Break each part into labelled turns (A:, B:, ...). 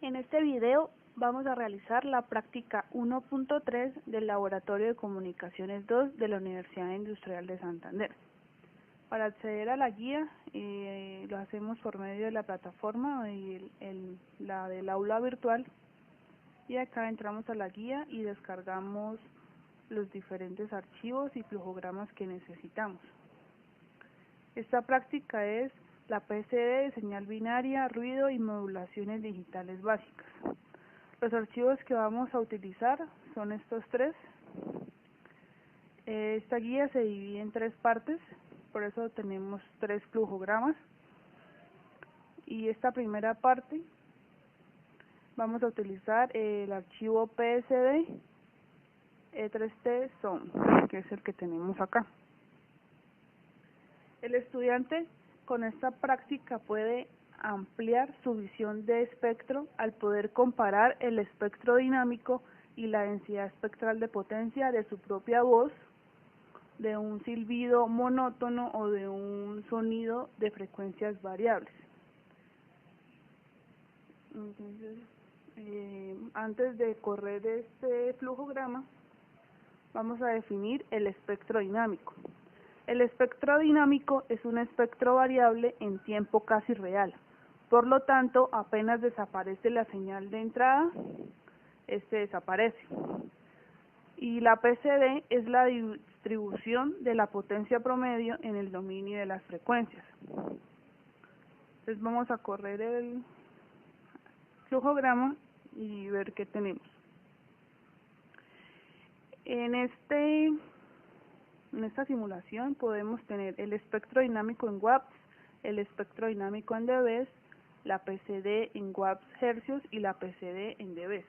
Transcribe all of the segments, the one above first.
A: En este video vamos a realizar la práctica 1.3 del Laboratorio de Comunicaciones 2 de la Universidad Industrial de Santander. Para acceder a la guía lo hacemos por medio de la plataforma la del aula virtual, y acá entramos a la guía y descargamos los diferentes archivos y flujogramas que necesitamos. Esta práctica es la PCD de señal binaria, ruido y modulaciones digitales básicas. Los archivos que vamos a utilizar son estos tres. Esta guía se divide en tres partes, por eso tenemos tres flujogramas. Y esta primera parte vamos a utilizar el archivo PSD E3T Sound, que es el que tenemos acá. El estudiante con esta práctica puede ampliar su visión de espectro al poder comparar el espectro dinámico y la densidad espectral de potencia de su propia voz, de un silbido monótono o de un sonido de frecuencias variables. Entonces, antes de correr este flujograma, vamos a definir el espectro dinámico. El espectro dinámico es un espectro variable en tiempo casi real. Por lo tanto, apenas desaparece la señal de entrada, este desaparece. Y la PCD es la distribución de la potencia promedio en el dominio de las frecuencias. Entonces vamos a correr el flujograma y ver qué tenemos. En esta simulación podemos tener el espectro dinámico en watts, el espectro dinámico en dB, la PCD en watts hercios y la PCD en dB.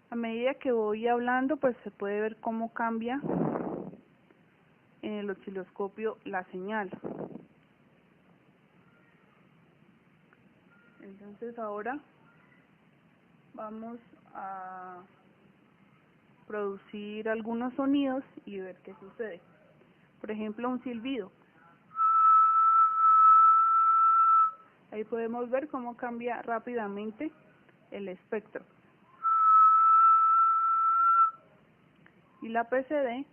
A: A medida que voy hablando, pues se puede ver cómo cambia en el osciloscopio la señal. Entonces ahora vamos a producir algunos sonidos y ver qué sucede. Por ejemplo, un silbido. Ahí podemos ver cómo cambia rápidamente el espectro. Y la PCD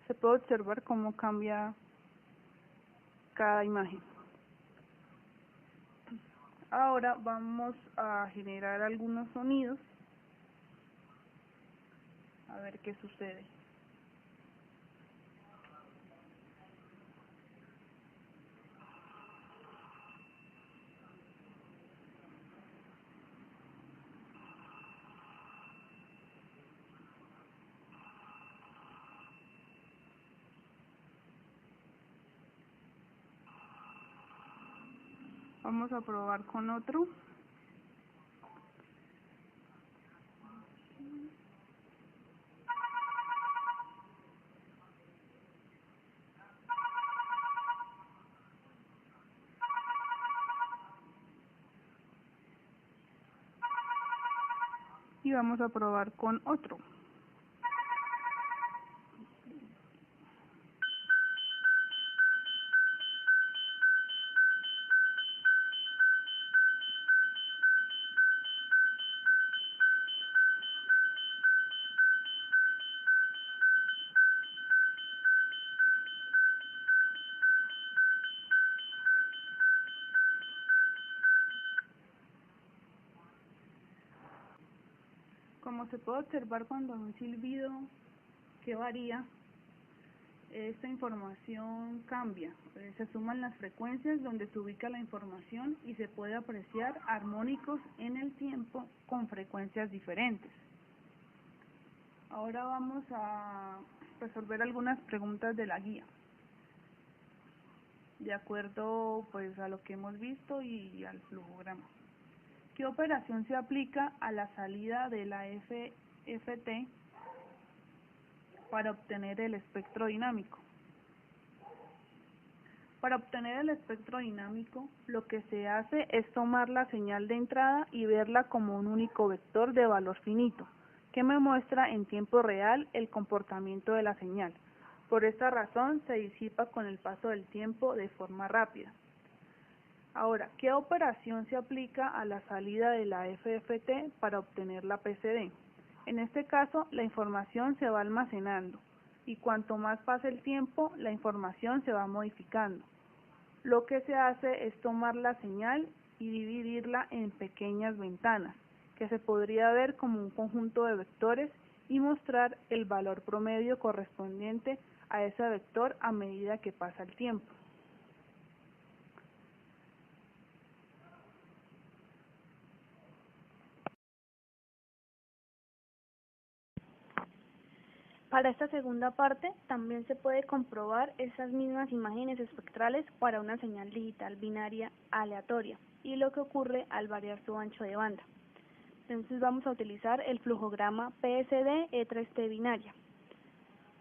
A: se puede observar cómo cambia cada imagen. Ahora vamos a generar algunos sonidos, a ver qué sucede. Vamos a probar con otro. Y vamos a probar con otro. Como se puede observar, cuando hay un silbido que varía, esta información cambia. Se suman las frecuencias donde se ubica la información y se puede apreciar armónicos en el tiempo con frecuencias diferentes. Ahora vamos a resolver algunas preguntas de la guía, de acuerdo pues a lo que hemos visto y al flujograma. ¿Qué operación se aplica a la salida de la FT para obtener el espectro dinámico? Para obtener el espectro dinámico, lo que se hace es tomar la señal de entrada y verla como un único vector de valor finito, que me muestra en tiempo real el comportamiento de la señal. Por esta razón se disipa con el paso del tiempo de forma rápida. Ahora, ¿qué operación se aplica a la salida de la FFT para obtener la PCD? En este caso, la información se va almacenando y cuanto más pase el tiempo, la información se va modificando. Lo que se hace es tomar la señal y dividirla en pequeñas ventanas, que se podría ver como un conjunto de vectores y mostrar el valor promedio correspondiente a ese vector a medida que pasa el tiempo. Para esta segunda parte también se puede comprobar esas mismas imágenes espectrales para una señal digital binaria aleatoria y lo que ocurre al variar su ancho de banda. Entonces vamos a utilizar el flujograma PSD E3T binaria.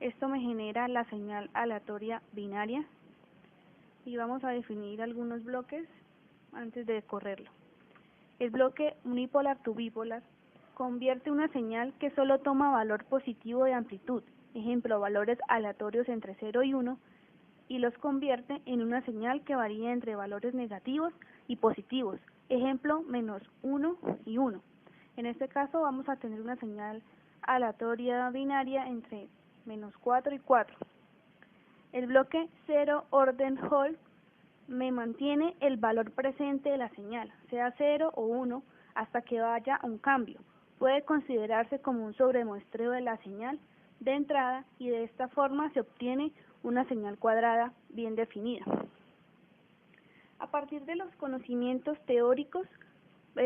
A: Esto me genera la señal aleatoria binaria y vamos a definir algunos bloques antes de correrlo. El bloque unipolar to bipolar convierte una señal que solo toma valor positivo de amplitud, ejemplo, valores aleatorios entre 0 y 1, y los convierte en una señal que varía entre valores negativos y positivos, ejemplo, menos 1 y 1. En este caso vamos a tener una señal aleatoria binaria entre menos 4 y 4. El bloque 0 orden hold me mantiene el valor presente de la señal, sea 0 o 1, hasta que vaya a un cambio. Puede considerarse como un sobremuestreo de la señal de entrada y de esta forma se obtiene una señal cuadrada bien definida. A partir de los conocimientos teóricos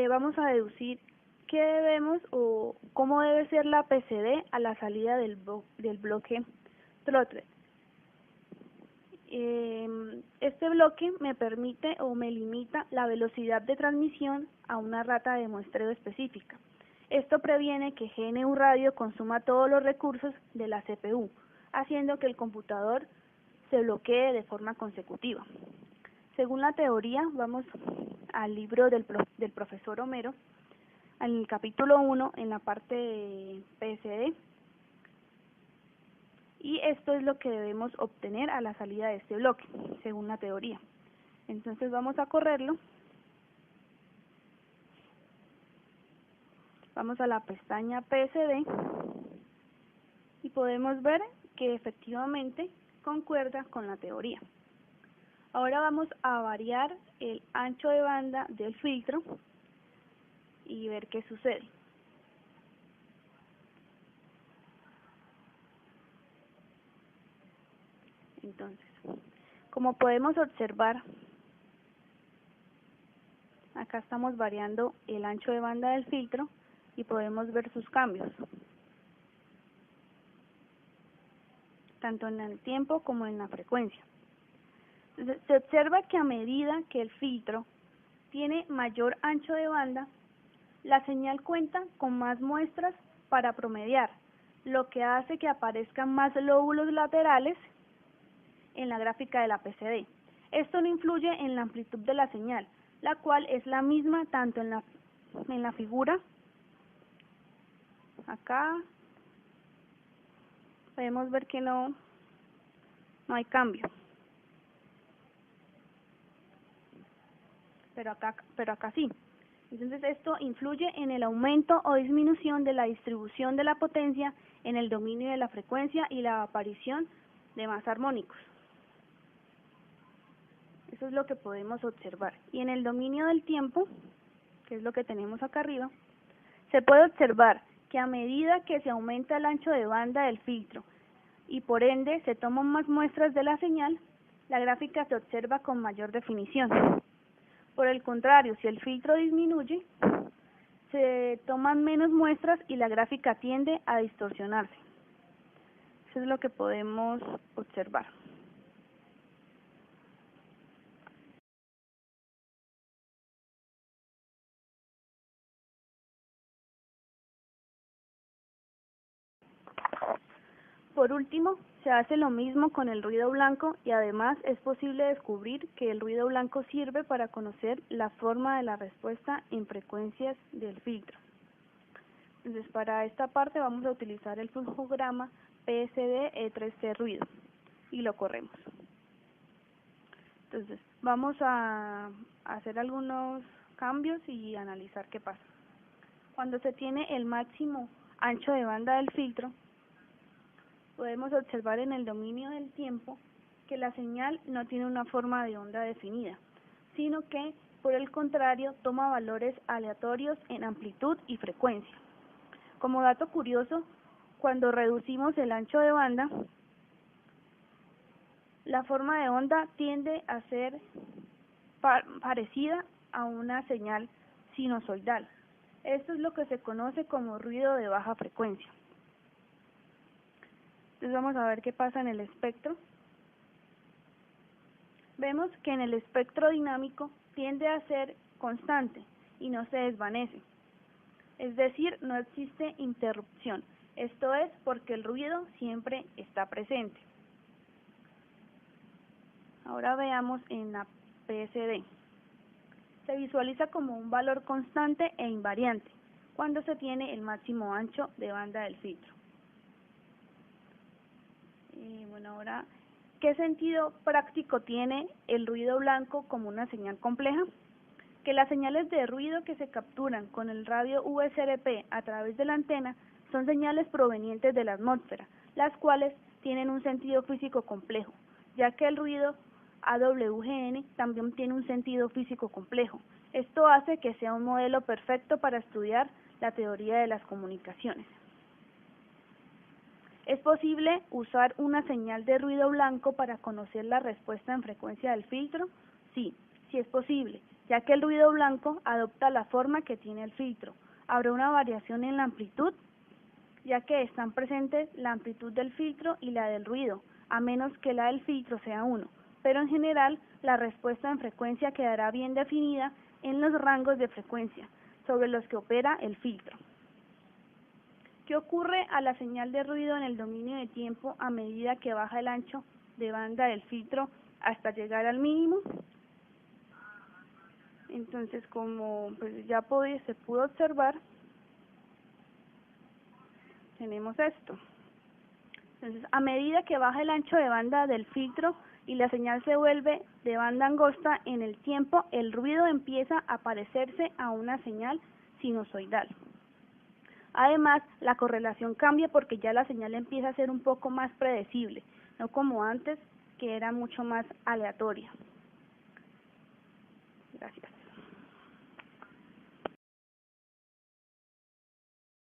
A: vamos a deducir qué debemos o cómo debe ser la PCD a la salida del bloque Throttler. Este bloque me permite o me limita la velocidad de transmisión a una rata de muestreo específica. Esto previene que GNU Radio consuma todos los recursos de la CPU, haciendo que el computador se bloquee de forma consecutiva. Según la teoría, vamos al libro del profesor Homero, en el capítulo 1, en la parte de PSD, y esto es lo que debemos obtener a la salida de este bloque, según la teoría. Entonces vamos a correrlo. Vamos a la pestaña PSD y podemos ver que efectivamente concuerda con la teoría. Ahora vamos a variar el ancho de banda del filtro y ver qué sucede. Entonces, como podemos observar, acá estamos variando el ancho de banda del filtro y podemos ver sus cambios, tanto en el tiempo como en la frecuencia. Se observa que a medida que el filtro tiene mayor ancho de banda, la señal cuenta con más muestras para promediar, lo que hace que aparezcan más lóbulos laterales en la gráfica de la PCD. Esto no influye en la amplitud de la señal, la cual es la misma tanto en la figura. Acá podemos ver que no hay cambio, pero acá sí. Entonces esto influye en el aumento o disminución de la distribución de la potencia en el dominio de la frecuencia y la aparición de más armónicos. Eso es lo que podemos observar. Y en el dominio del tiempo, que es lo que tenemos acá arriba, se puede observar que a medida que se aumenta el ancho de banda del filtro y por ende se toman más muestras de la señal, la gráfica se observa con mayor definición. Por el contrario, si el filtro disminuye, se toman menos muestras y la gráfica tiende a distorsionarse. Eso es lo que podemos observar. Por último, se hace lo mismo con el ruido blanco y además es posible descubrir que el ruido blanco sirve para conocer la forma de la respuesta en frecuencias del filtro. Entonces, para esta parte vamos a utilizar el flujograma PSD E3T ruido. si lo corremos. Entonces, vamos a hacer algunos cambios y analizar qué pasa. Cuando se tiene el máximo ancho de banda del filtro, podemos observar en el dominio del tiempo que la señal no tiene una forma de onda definida, sino que, por el contrario, toma valores aleatorios en amplitud y frecuencia. Como dato curioso, cuando reducimos el ancho de banda, la forma de onda tiende a ser parecida a una señal sinusoidal. Esto es lo que se conoce como ruido de baja frecuencia. Entonces vamos a ver qué pasa en el espectro. Vemos que en el espectro dinámico tiende a ser constante y no se desvanece. Es decir, no existe interrupción. Esto es porque el ruido siempre está presente. Ahora veamos en la PSD. Se visualiza como un valor constante e invariante cuando se tiene el máximo ancho de banda del filtro. Bueno, ahora, ¿qué sentido práctico tiene el ruido blanco como una señal compleja? Que las señales de ruido que se capturan con el radio VSRP a través de la antena son señales provenientes de la atmósfera, las cuales tienen un sentido físico complejo, ya que el ruido AWGN también tiene un sentido físico complejo. Esto hace que sea un modelo perfecto para estudiar la teoría de las comunicaciones. ¿Es posible usar una señal de ruido blanco para conocer la respuesta en frecuencia del filtro? Sí es posible, ya que el ruido blanco adopta la forma que tiene el filtro. Habrá una variación en la amplitud, ya que están presentes la amplitud del filtro y la del ruido, a menos que la del filtro sea 1, pero en general la respuesta en frecuencia quedará bien definida en los rangos de frecuencia sobre los que opera el filtro. ¿Qué ocurre a la señal de ruido en el dominio de tiempo a medida que baja el ancho de banda del filtro hasta llegar al mínimo? Entonces, como pues ya se pudo observar, tenemos esto. Entonces, a medida que baja el ancho de banda del filtro y la señal se vuelve de banda angosta en el tiempo, el ruido empieza a parecerse a una señal sinusoidal. Además, la correlación cambia porque ya la señal empieza a ser un poco más predecible, no como antes, que era mucho más aleatoria. Gracias.